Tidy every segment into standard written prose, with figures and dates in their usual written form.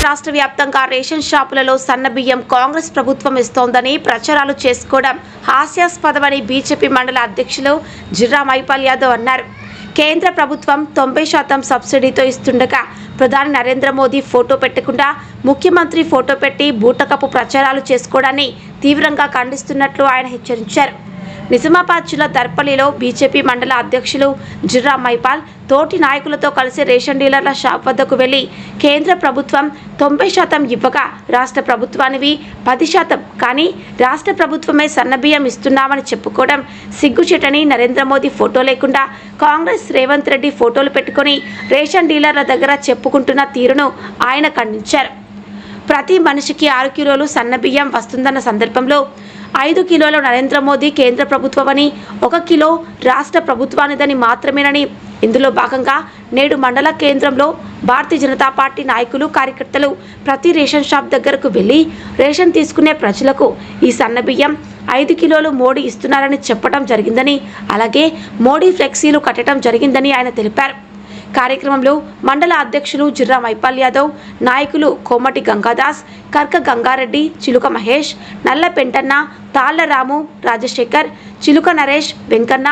రాష్ట్ర వ్యాప్తంగా రేషన్ షాపులలో సన్నబియ్యం కాంగ్రెస్ ప్రభుత్వం ఇస్తోందని ప్రచారాలు చేసుకోవడం హాస్యాస్పదమని బీజేపీ మండల అధ్యక్షులు జిర్రా మైపాల్ యాదవ్ అన్నారు. కేంద్ర ప్రభుత్వం 90% సబ్సిడీతో ఇస్తుండగా ప్రధాని నరేంద్ర మోదీ ఫోటో పెట్టకుండా ముఖ్యమంత్రి ఫోటో పెట్టి బూటకపు ప్రచారాలు చేసుకోవడాన్ని తీవ్రంగా ఖండిస్తున్నట్లు ఆయన హెచ్చరించారు. నిజామాబాద్ జిల్లా దర్పల్లిలో బీజేపీ మండల అధ్యక్షులు జిర్రా మైపాల్ తోటి నాయకులతో కలిసి రేషన్ డీలర్ల షాప్ వద్దకు వెళ్లి కేంద్ర ప్రభుత్వం 90% ఇవ్వగా రాష్ట్ర ప్రభుత్వానివి 10%, కానీ రాష్ట్ర ప్రభుత్వమే సన్నబియ్యం ఇస్తున్నామని చెప్పుకోవడం సిగ్గుచేటని, నరేంద్ర మోదీ ఫోటో లేకుండా కాంగ్రెస్ రేవంత్ రెడ్డి ఫోటోలు పెట్టుకుని రేషన్ డీలర్ల దగ్గర చెప్పుకుంటున్న తీరును ఆయన ఖండించారు. ప్రతి మనిషికి 6 కిలోలు సన్నబియ్యం వస్తుందన్న సందర్భంలో 5 కిలోలు నరేంద్ర మోదీ కేంద్ర ప్రభుత్వమని, 1 కిలో రాష్ట్ర ప్రభుత్వానిదని మాత్రమేనని, ఇందులో భాగంగా నేడు మండల కేంద్రంలో భారతీయ జనతా పార్టీ నాయకులు, కార్యకర్తలు ప్రతి రేషన్ షాప్ దగ్గరకు వెళ్లి రేషన్ తీసుకునే ప్రజలకు ఈ సన్నబియ్యం 5 కిలోలు మోడీ ఇస్తున్నారని చెప్పడం జరిగిందని, అలాగే మోడీ ఫ్లెక్సీలు కట్టడం జరిగిందని ఆయన తెలిపారు. కార్యక్రమంలో మండల అధ్యక్షులు జిర్రా మైపాల్ యాదవ్, నాయకులు కోమటి గంగాదాస్, కర్క గంగారెడ్డి, చిలుక మహేష్, నల్ల పెంటన్న, తాళ్ల రాము, రాజశేఖర్, చిలుక నరేష్, వెంకన్న,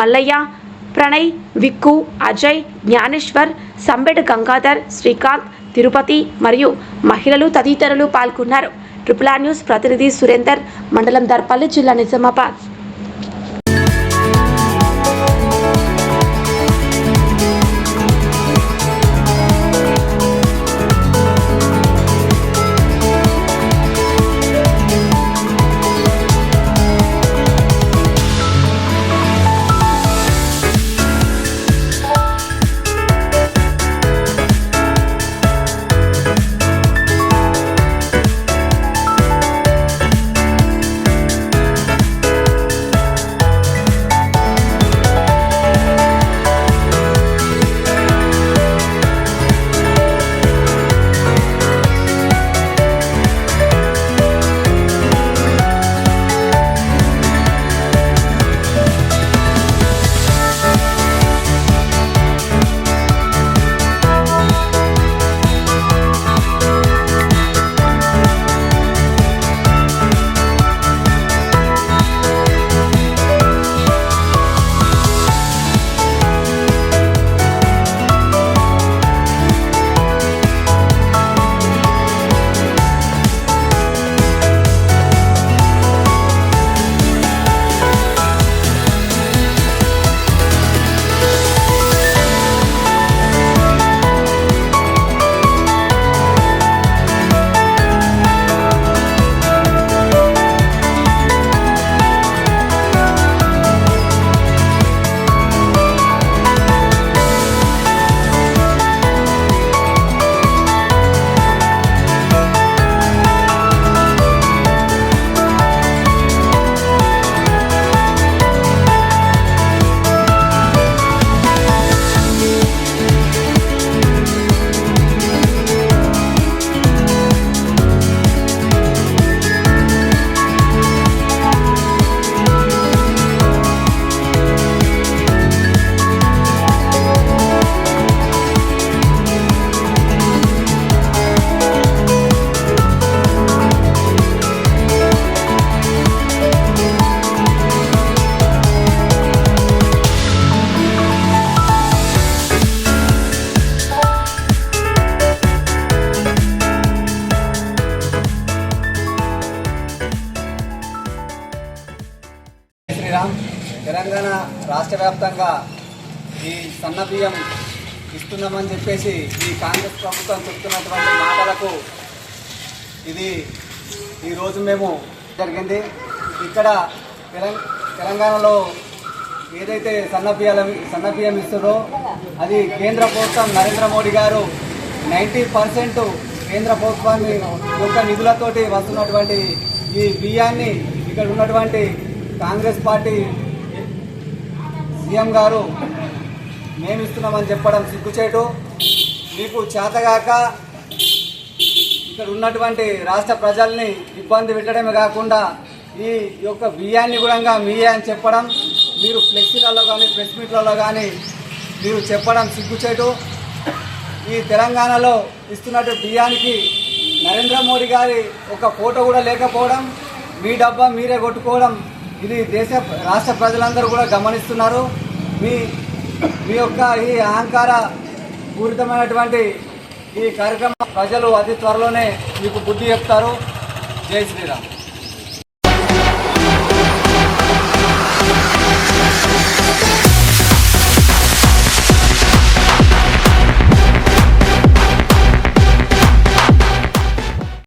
మల్లయ్య, ప్రణయ్, విక్కు, అజయ్, జ్ఞానేశ్వర్, సంబెడ గంగాధర్, శ్రీకాంత్, తిరుపతి మరియు మహిళలు తదితరులు పాల్గొన్నారు. ట్రిపుల్ ఆర్ న్యూస్ ప్రతినిధి సురేందర్, మండలం దర్పల్లి, జిల్లా నిజామాబాద్. తెలంగాణ రాష్ట్ర వ్యాప్తంగా ఈ సన్నబియ్యం ఇస్తున్నామని చెప్పేసి ఈ కాంగ్రెస్ ప్రభుత్వం చెప్తున్నటువంటి మాటలకు ఇది ఈరోజు మేము ఇక్కడ తెలంగాణలో ఏదైతే సన్నబియ్యం ఇస్తుందో అది కేంద్ర ప్రభుత్వం నరేంద్ర మోడీ గారు 90% కేంద్ర ప్రభుత్వాన్ని యొక్క నిధులతోటి వస్తున్నటువంటి ఈ బియ్యాన్ని ఇక్కడ ఉన్నటువంటి కాంగ్రెస్ పార్టీ సీఎం గారు మేము ఇస్తున్నామని చెప్పడం సిగ్గుచేటు. మీకు చేతగాక ఇక్కడ ఉన్నటువంటి రాష్ట్ర ప్రజల్ని ఇబ్బంది పెట్టడమే కాకుండా ఈ యొక్క బియ్యాన్ని కూడా మీయే అని చెప్పడం, మీరు ఫ్లెక్సీలలో కానీ ప్రెస్ మీట్లలో కానీ మీరు చెప్పడం సిగ్గుచేటు. ఈ తెలంగాణలో ఇస్తున్నట్టు బియ్యానికి నరేంద్ర మోడీ గారి ఒక ఫోటో కూడా లేకపోవడం, మీ డబ్బా మీరే కొట్టుకోవడం, ఇది రాష్ట్ర ప్రజలందరూ కూడా గమనిస్తున్నారు. మీ యొక్క ఈ అహంకార పూరితమైనటువంటి ఈ కార్యక్రమం ప్రజలు అతి త్వరలోనే మీకు బుద్ధి చెప్తారు. జై శ్రీరామ్.